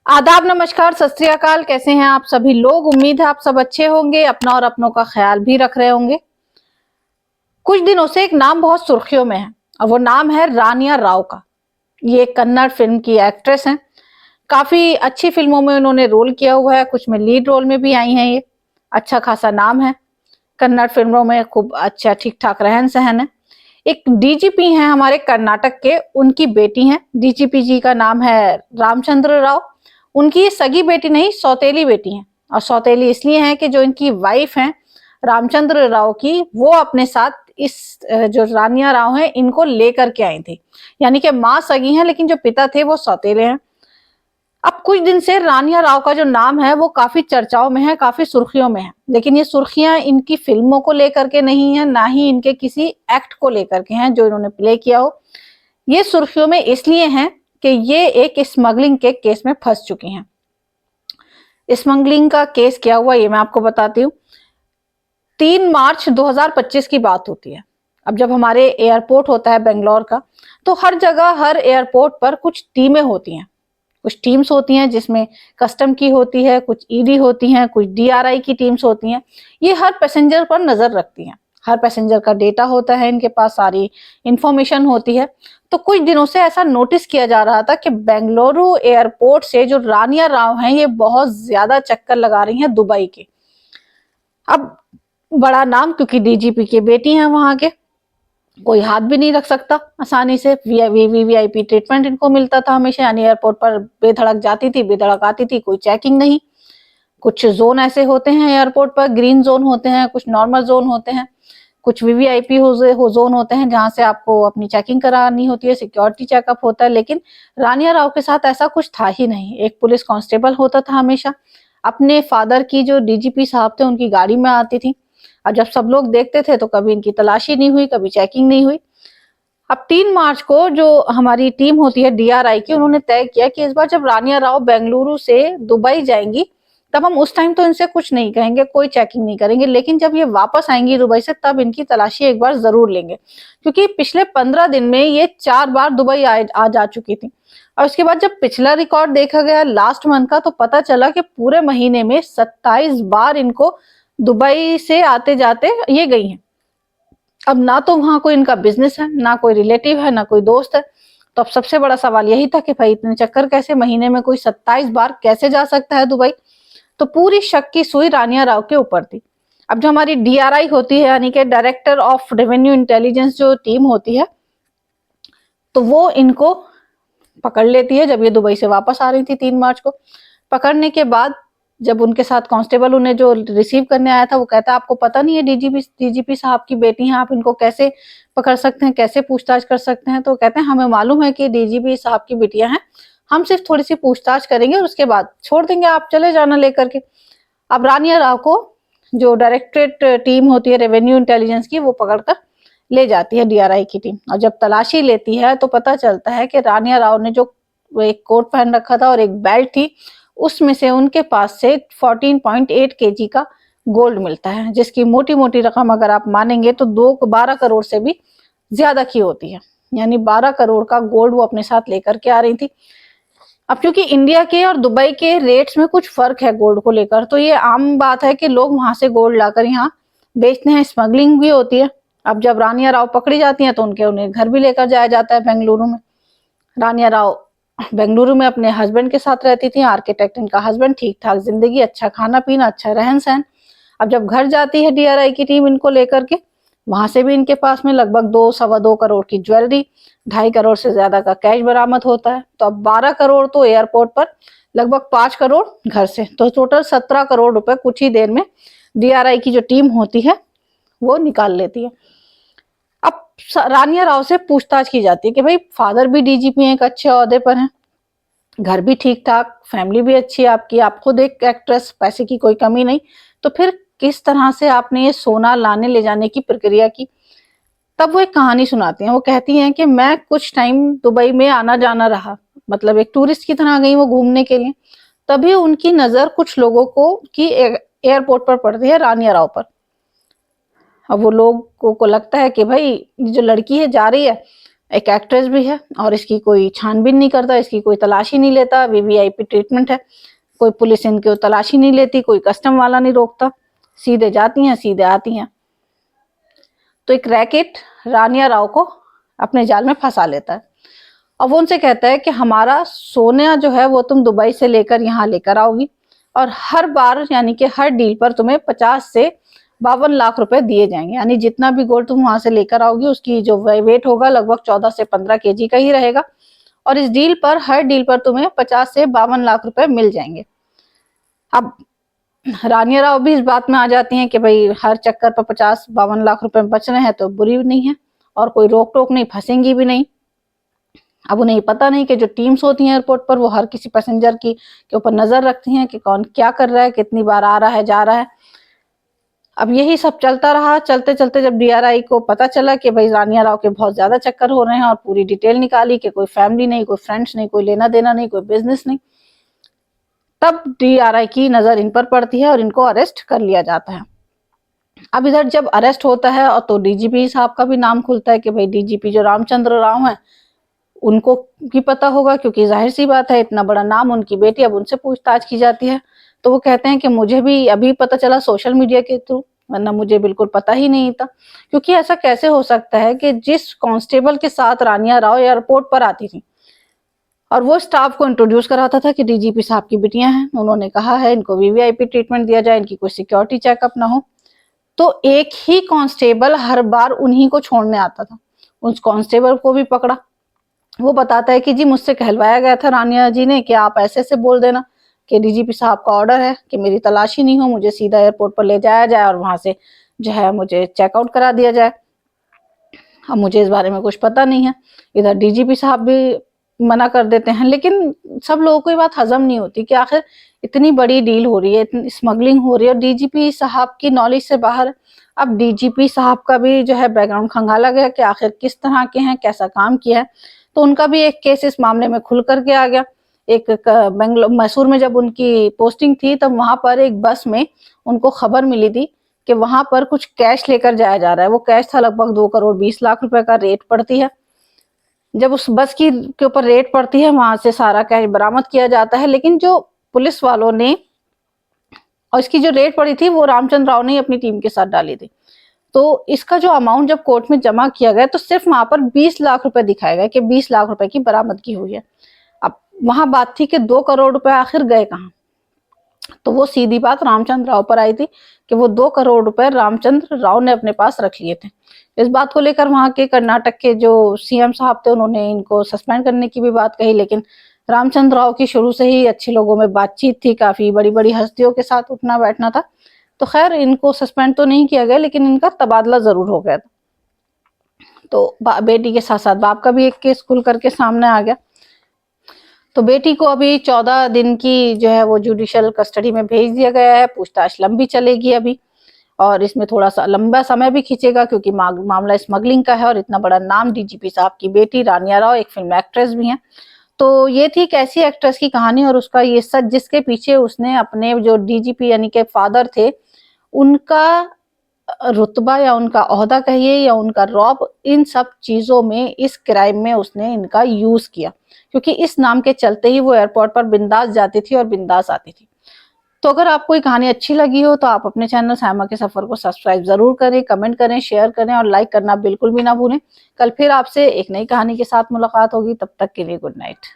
आदाब, नमस्कार, सत श्री अकाल। कैसे हैं आप सभी लोग? उम्मीद है आप सब अच्छे होंगे, अपना और अपनों का ख्याल भी रख रहे होंगे। कुछ दिनों से एक नाम बहुत सुर्खियों में है और वो नाम है रानिया राव का। ये एक कन्नड़ फिल्म की एक्ट्रेस हैं। काफी अच्छी फिल्मों में उन्होंने रोल किया हुआ है, कुछ में लीड रोल में भी आई हैं। ये अच्छा खासा नाम है, कन्नड़ फिल्मों में खूब अच्छा ठीक ठाक रहन सहन है। एक डीजीपी हैं हमारे कर्नाटक के, उनकी बेटी हैं। डीजीपी जी का नाम है रामचंद्र राव। उनकी ये सगी बेटी नहीं, सौतेली बेटी हैं। और सौतेली इसलिए हैं कि जो इनकी वाइफ हैं रामचंद्र राव की, वो अपने साथ इस जो रानिया राव हैं इनको लेकर के आई थी। यानी कि माँ सगी हैं लेकिन जो पिता थे वो सौतेले हैं। अब कुछ दिन से रानिया राव का जो नाम है वो काफी चर्चाओं में है, काफी सुर्खियों में है। लेकिन ये सुर्खियां इनकी फिल्मों को लेकर के नहीं है, ना ही इनके किसी एक्ट को लेकर के हैं जो इन्होंने प्ले किया हो। ये सुर्खियों में इसलिए हैं कि ये एक स्मगलिंग के केस में फंस चुकी हैं। स्मगलिंग का केस क्या हुआ ये मैं आपको बताती हूँ। 3 मार्च 2025 की बात होती है। अब जब हमारे एयरपोर्ट होता है बेंगलोर का, तो हर जगह हर एयरपोर्ट पर कुछ टीमें होती हैं, कुछ टीम्स होती हैं जिसमें कस्टम की होती है, कुछ ईडी होती हैं, कुछ डीआरआई की टीम्स होती हैं। ये हर पैसेंजर पर नजर रखती हैं। हर पैसेंजर का डेटा होता है, इनके पास सारी इंफॉर्मेशन होती है। तो कुछ दिनों से ऐसा नोटिस किया जा रहा था कि बेंगलुरु एयरपोर्ट से जो रानिया राव हैं ये बहुत ज्यादा चक्कर लगा रही हैं दुबई के। अब बड़ा नाम, क्योंकि डीजीपी की बेटी हैं वहां के, कोई हाथ भी नहीं रख सकता आसानी से। वीवीआईपी ट्रीटमेंट इनको मिलता था हमेशा, यानी एयरपोर्ट पर बेधड़क जाती थी, बेधड़क आती थी, कोई चेकिंग नहीं। कुछ जोन ऐसे होते हैं एयरपोर्ट पर, ग्रीन जोन होते हैं, कुछ नॉर्मल जोन होते हैं, कुछ वीवीआईपी हो जोन होते हैं जहां से आपको अपनी चेकिंग करानी होती है, सिक्योरिटी चेकअप होता है। लेकिन रानिया राव के साथ ऐसा कुछ था ही नहीं। एक पुलिस कांस्टेबल होता था हमेशा, अपने फादर की जो डीजीपी साहब थे उनकी गाड़ी में आती थी। और जब सब लोग देखते थे तो कभी इनकी तलाशी नहीं हुई, कभी चेकिंग नहीं हुई। अब 3 मार्च को जो हमारी टीम होती है डीआरआई की, उन्होंने तय किया कि इस बार जब रानिया राव बेंगलुरु से दुबई जाएंगी तब हम उस टाइम तो इनसे कुछ नहीं कहेंगे, कोई चेकिंग नहीं करेंगे, लेकिन जब ये वापस आएंगी दुबई से तब इनकी तलाशी एक बार जरूर लेंगे। क्योंकि पिछले 15 दिन में ये 4 बार दुबई आ जा चुकी थी। और उसके बाद जब पिछला रिकॉर्ड देखा गया लास्ट मंथ का, तो पता चला कि पूरे महीने में 27 बार इनको दुबई से आते जाते ये गई हैं। अब ना तो वहां कोई इनका बिजनेस है, ना कोई रिलेटिव है, ना कोई दोस्त है। तो अब सबसे बड़ा सवाल यही था कि भाई इतने चक्कर कैसे, महीने में कोई 27 बार कैसे जा सकता है दुबई। तो पूरी शक की सुई रानिया राव के ऊपर थी। अब जो हमारी डीआरआई होती है, यानी कि डायरेक्टर ऑफ रेवेन्यू इंटेलिजेंस जो टीम होती है, तो वो इनको पकड़ लेती है जब ये दुबई से वापस आ रही थी 3 मार्च को। पकड़ने के बाद जब उनके साथ कांस्टेबल उन्हें जो रिसीव करने आया था, वो कहता है आपको पता नहीं है डीजीपी साहब की बेटी हैं, आप इनको कैसे पकड़ सकते हैं, कैसे पूछताछ कर सकते हैं? तो कहते हैं हमें मालूम है कि डीजीपी साहब की बेटियां हैं, हम सिर्फ थोड़ी सी पूछताछ करेंगे और उसके बाद छोड़ देंगे, आप चले जाना लेकर के। अब रानिया राव को जो डायरेक्टरेट टीम होती है रेवेन्यू इंटेलिजेंस की, वो पकड़कर ले जाती है डीआरआई की टीम। और जब तलाशी लेती है तो पता चलता है कि रानिया राव ने जो एक कोट पहन रखा था और एक बेल्ट थी, उसमें से उनके पास से 14.8 केजी का गोल्ड मिलता है, जिसकी मोटी मोटी रकम अगर आप मानेंगे तो 12 करोड़ से भी ज्यादा की होती है। यानी 12 करोड़ का गोल्ड वो अपने साथ लेकर के आ रही थी। अब क्योंकि इंडिया के और दुबई के रेट्स में कुछ फर्क है गोल्ड को लेकर, तो ये आम बात है कि लोग वहां से गोल्ड लाकर यहाँ बेचते हैं, स्मगलिंग भी होती है। अब जब रानिया राव पकड़ी जाती हैं तो उन्हें घर भी लेकर जाया जाता है बेंगलुरु में। रानिया राव बेंगलुरु में अपने हस्बैंड के साथ रहती थी, आर्किटेक्ट इनका हस्बैंड, ठीक ठाक जिंदगी, अच्छा खाना पीना, अच्छा रहन सहन। अब जब घर जाती है डीआरआई की टीम इनको लेकर के, वहां से भी इनके पास में लगभग 2 सवा 2 करोड़ की ज्वेलरी, 2.5 करोड़ से ज्यादा का कैश बरामद होता है। तो अब 12 करोड़ तो एयरपोर्ट पर, लगभग 5 करोड़ घर से, तो टोटल 17 करोड़ रुपए कुछ ही देर में डीआरआई की जो टीम होती है वो निकाल लेती है। अब रानिया राव से पूछताछ की जाती है कि भाई फादर भी डीजीपी हैं, एक अच्छे ओहदे पर हैं, घर भी ठीक ठाक, फैमिली भी अच्छी है आपकी, आप खुद एक एक्ट्रेस, पैसे की कोई कमी नहीं, तो फिर किस तरह से आपने ये सोना लाने ले जाने की प्रक्रिया की? तब वो एक कहानी सुनाती हैं। वो कहती हैं कि मैं कुछ टाइम दुबई में आना जाना रहा, मतलब एक टूरिस्ट की तरह गई वो घूमने के लिए। तभी उनकी नजर कुछ लोगों को की एयरपोर्ट पर पड़ती है, रानिया राव पर। अब वो लोग को लगता है कि भाई जो लड़की है जा रही है, एक एक्ट्रेस भी है और इसकी कोई छानबीन नहीं करता, इसकी कोई तलाशी नहीं लेता, वीवीआईपी ट्रीटमेंट है, कोई पुलिस इनकी तलाशी नहीं लेती, कोई कस्टम वाला नहीं रोकता, सीधे जाती हैं सीधे आती हैं। तो एक रैकेट रानिया राव को अपने जाल में फंसा लेता है और वो उनसे कहता है कि हमारा सोना जो है वो तुम दुबई से लेकर यहाँ लेकर आओगी और हर बार यानी कि हर डील पर तुम्हें 50 से 52 लाख रुपए दिए जाएंगे, यानी जितना भी गोल्ड तुम वहां से लेकर आओगी उसकी जो वेट होगा लगभग 14 से 15 केजी का ही रहेगा और इस डील पर हर डील पर तुम्हें 50 से 52 लाख रुपए मिल जाएंगे। अब रानिया राव भी इस बात में आ जाती हैं कि भाई हर चक्कर पर 50-52 लाख रुपए बच रहे हैं तो बुरी नहीं है और कोई रोक टोक नहीं, फंसेंगी भी नहीं। अब उन्हें पता नहीं कि जो टीम्स होती हैं एयरपोर्ट पर वो हर किसी पैसेंजर की के ऊपर नजर रखती हैं कि कौन क्या कर रहा है, कितनी बार आ रहा है जा रहा है। अब यही सब चलता रहा, चलते चलते जब डीआरआई को पता चला कि भाई रानिया राव के बहुत ज्यादा चक्कर हो रहे हैं और पूरी डिटेल निकाली कि कोई फैमिली नहीं, कोई फ्रेंड्स नहीं, कोई लेना देना नहीं, कोई बिजनेस नहीं, तब डीआरआई की नजर इन पर पड़ती है और इनको अरेस्ट कर लिया जाता है। अब इधर जब अरेस्ट होता है और तो डीजीपी साहब का भी नाम खुलता है कि भाई डीजीपी जो रामचंद्र राव हैं उनको भी पता होगा, क्योंकि जाहिर सी बात है इतना बड़ा नाम उनकी बेटी, अब उनसे पूछताछ की जाती है। तो वो कहते हैं कि मुझे भी अभी पता चला सोशल मीडिया के थ्रू, वरना मुझे बिल्कुल पता ही नहीं था। क्योंकि ऐसा कैसे हो सकता है कि जिस कांस्टेबल के साथ रानिया राव एयरपोर्ट पर आती थी और वो स्टाफ को इंट्रोड्यूस कराता था कि डीजीपी साहब की बेटियां हैं, उन्होंने कहा है इनको वीवीआईपी ट्रीटमेंट दिया जाए, इनकी कोई सिक्योरिटी चेकअप ना हो, तो एक ही कांस्टेबल हर बार उन्हीं को छोड़ने आता था। उस कांस्टेबल को भी पकड़ा, वो बताता है कि जी मुझसे कहलवाया गया था रानिया जी ने कि आप ऐसे ऐसे बोल देना कि डीजीपी साहब का ऑर्डर है कि मेरी तलाशी नहीं हो, मुझे सीधा एयरपोर्ट पर ले जाया जाए और वहां से जो है मुझे चेकआउट करा दिया जाए। अब मुझे इस बारे में कुछ पता नहीं है। इधर डीजीपी साहब भी मना कर देते हैं, लेकिन सब लोगों को ये बात हजम नहीं होती कि आखिर इतनी बड़ी डील हो रही है, इतनी स्मगलिंग हो रही है और डीजीपी साहब की नॉलेज से बाहर। अब डीजीपी साहब का भी जो है बैकग्राउंड खंगाला गया कि आखिर किस तरह के हैं, कैसा काम किया है, तो उनका भी एक केस इस मामले में खुल करके आ गया। एक बेंगलोर मैसूर में जब उनकी पोस्टिंग थी तब वहां पर एक बस में उनको खबर मिली थी कि वहां पर कुछ कैश लेकर जाया जा रहा है। वो कैश था लगभग 2 करोड़ 20 लाख रुपए का रेट पड़ती है। जब उस बस की के ऊपर रेट पड़ती है वहां से सारा कैश बरामद किया जाता है, लेकिन जो पुलिस वालों ने और इसकी जो रेट पड़ी थी वो रामचंद्र राव ने अपनी टीम के साथ डाली थी। तो इसका जो अमाउंट जब कोर्ट में जमा किया गया तो सिर्फ वहां पर 20 लाख रुपए दिखाया गया कि 20 लाख रुपए की बरामदगी हुई है। अब वहां बात थी कि 2 करोड़ रुपए आखिर गए कहाँ, तो वो सीधी बात रामचंद्र राव पर आई थी कि वो 2 करोड़ रुपए रामचंद्र राव ने अपने पास रख लिए थे। इस बात को लेकर वहां के कर्नाटक के जो सीएम साहब थे उन्होंने इनको सस्पेंड करने की भी बात कही, लेकिन रामचंद्र राव की शुरू से ही अच्छे लोगों में बातचीत थी, काफी बड़ी बड़ी हस्तियों के साथ उठना बैठना था, तो खैर इनको सस्पेंड तो नहीं किया गया लेकिन इनका तबादला जरूर हो गया था। तो बेटी के साथ साथ बाप का भी एक केस खुल करके सामने आ गया। तो बेटी को अभी 14 दिन की जो है वो जुडिशियल कस्टडी में भेज दिया गया है। पूछताछ लंबी चलेगी अभी और इसमें थोड़ा सा लंबा समय भी खींचेगा क्योंकि मामला स्मगलिंग का है और इतना बड़ा नाम डीजीपी साहब की बेटी रानिया राव एक फिल्म एक्ट्रेस भी हैं। तो ये थी एक ऐसी एक्ट्रेस की कहानी और उसका ये सच जिसके पीछे उसने अपने जो डीजीपी यानी के फादर थे उनका रुतबा या उनका ओहदा कहिए या उनका रौब, इन सब चीजों में इस क्राइम में उसने इनका यूज किया, क्योंकि इस नाम के चलते ही वो एयरपोर्ट पर बिंदास जाती थी और बिंदास आती थी। तो अगर आपको ये कहानी अच्छी लगी हो तो आप अपने चैनल सायमा के सफर को सब्सक्राइब जरूर करें, कमेंट करें, शेयर करें और लाइक करना बिल्कुल भी ना भूलें। कल फिर आपसे एक नई कहानी के साथ मुलाकात होगी, तब तक के लिए गुड नाइट।